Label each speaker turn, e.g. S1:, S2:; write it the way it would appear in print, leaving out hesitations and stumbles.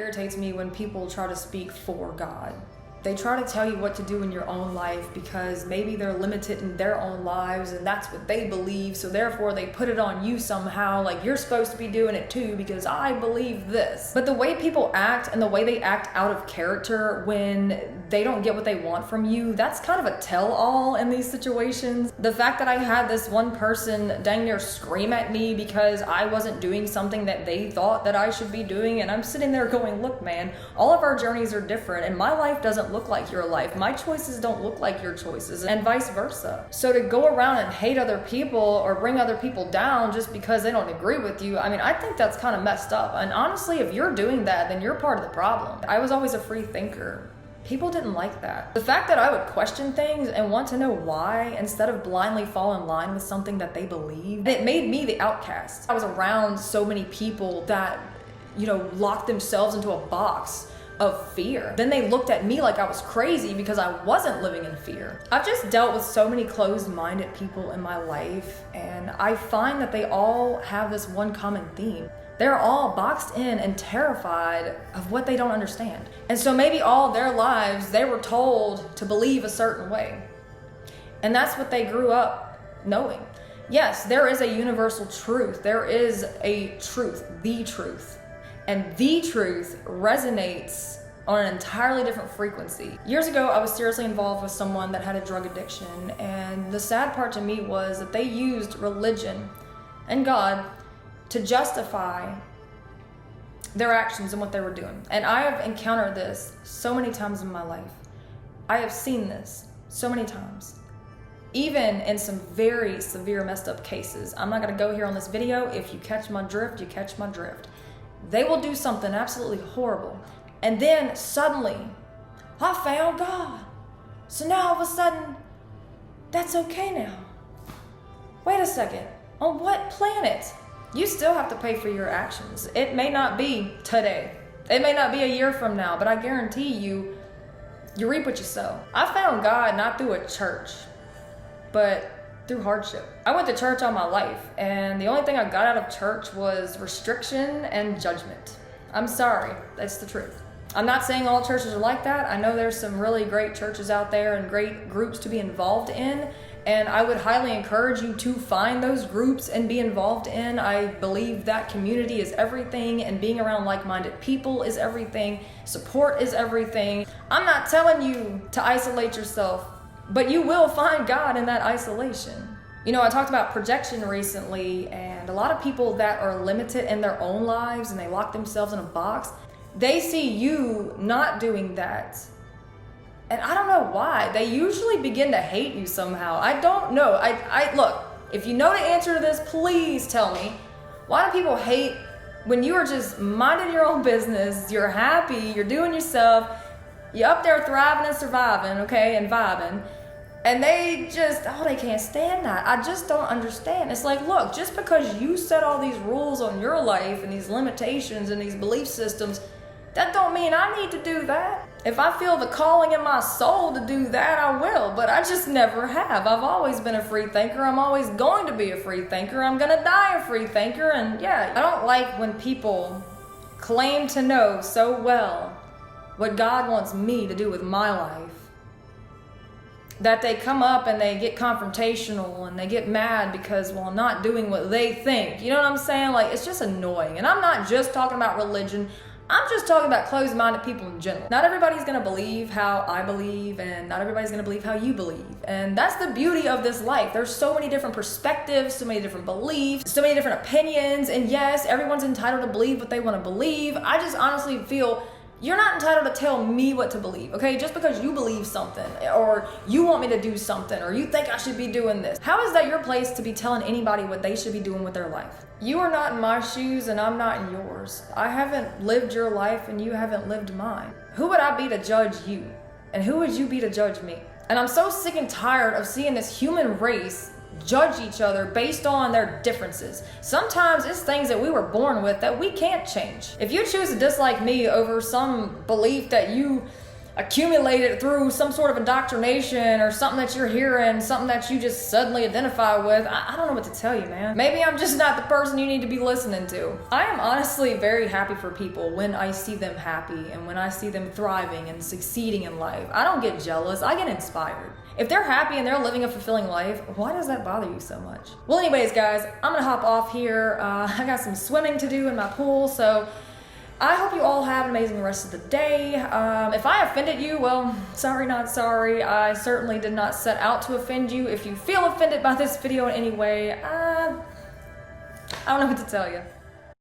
S1: irritates me when people try to speak for God. They try to tell you what to do in your own life because maybe they're limited in their own lives and that's what they believe. So therefore they put it on you somehow, like you're supposed to be doing it too because I believe this. But the way people act and the way they act out of character when they don't get what they want from you, that's kind of a tell-all in these situations. The fact that I had this one person dang near scream at me because I wasn't doing something that they thought that I should be doing, and I'm sitting there going, look man, all of our journeys are different and my life doesn't look like your life. My choices don't look like your choices, and vice versa. So to go around and hate other people or bring other people down just because they don't agree with you, I mean, I think that's kind of messed up. And honestly, if you're doing that, then you're part of the problem. I was always a free thinker. People didn't like that. The fact that I would question things and want to know why instead of blindly fall in line with something that they believe, it made me the outcast. I was around so many people that, locked themselves into a box of fear. Then they looked at me like I was crazy because I wasn't living in fear. I've just dealt with so many closed-minded people in my life, and I find that they all have this one common theme. They're all boxed in and terrified of what they don't understand. And so maybe all their lives they were told to believe a certain way. And that's what they grew up knowing. Yes, there is a universal truth. There is a truth, the truth. And the truth resonates on an entirely different frequency. Years ago, I was seriously involved with someone that had a drug addiction. And the sad part to me was that they used religion and God to justify their actions and what they were doing. And I have encountered this so many times in my life. I have seen this so many times, even in some very severe messed up cases. I'm not gonna go here on this video. If you catch my drift, you catch my drift. They will do something absolutely horrible. And then suddenly, I found God. So now all of a sudden, that's okay now. Wait a second, on what planet? You still have to pay for your actions. It may not be today. It may not be a year from now, but I guarantee you reap what you sow. I found God not through a church, but through hardship. I went to church all my life, and the only thing I got out of church was restriction and judgment. I'm sorry, that's the truth. I'm not saying all churches are like that. I know there's some really great churches out there and great groups to be involved in, and I would highly encourage you to find those groups and be involved in. I believe that community is everything, and being around like-minded people is everything. Support is everything. I'm not telling you to isolate yourself, but you will find God in that isolation. I talked about projection recently, and a lot of people that are limited in their own lives and they lock themselves in a box, they see you not doing that. And I don't know why. They usually begin to hate you somehow. I don't know. I look, if you know the answer to this, please tell me. Why do people hate when you are just minding your own business, you're happy, you're doing yourself, you're up there thriving and surviving, okay, and vibing, and they can't stand that. I just don't understand. It's like, look, just because you set all these rules on your life and these limitations and these belief systems, that don't mean I need to do that. If I feel the calling in my soul to do that, I will, but I just never have. I've always been a free thinker. I'm always going to be a free thinker. I'm gonna die a free thinker, and yeah, I don't like when people claim to know so well what God wants me to do with my life, that they come up and they get confrontational and they get mad because, well, I'm not doing what they think. You know what I'm saying? Like, it's just annoying. And I'm not just talking about religion. I'm just talking about closed-minded people in general. Not everybody's gonna believe how I believe, and not everybody's gonna believe how you believe. And that's the beauty of this life. There's so many different perspectives, so many different beliefs, so many different opinions, and yes, everyone's entitled to believe what they wanna believe. I just honestly feel you're not entitled to tell me what to believe, okay? Just because you believe something, or you want me to do something, or you think I should be doing this. How is that your place to be telling anybody what they should be doing with their life? You are not in my shoes and I'm not in yours. I haven't lived your life and you haven't lived mine. Who would I be to judge you? And who would you be to judge me? And I'm so sick and tired of seeing this human race judge each other based on their differences. Sometimes it's things that we were born with that we can't change. If you choose to dislike me over some belief that you accumulated through some sort of indoctrination or something that you're hearing, something that you just suddenly identify with. I don't know what to tell you, man. Maybe I'm just not the person you need to be listening to. I am honestly very happy for people when I see them happy and when I see them thriving and succeeding in life. I don't get jealous, I get inspired. If they're happy and they're living a fulfilling life, why does that bother you so much? Well, anyways, guys, I'm gonna hop off here. I got some swimming to do in my pool, so I hope you all have an amazing rest of the day. If I offended you, well, sorry, not sorry. I certainly did not set out to offend you. If you feel offended by this video in any way, I don't know what to tell you.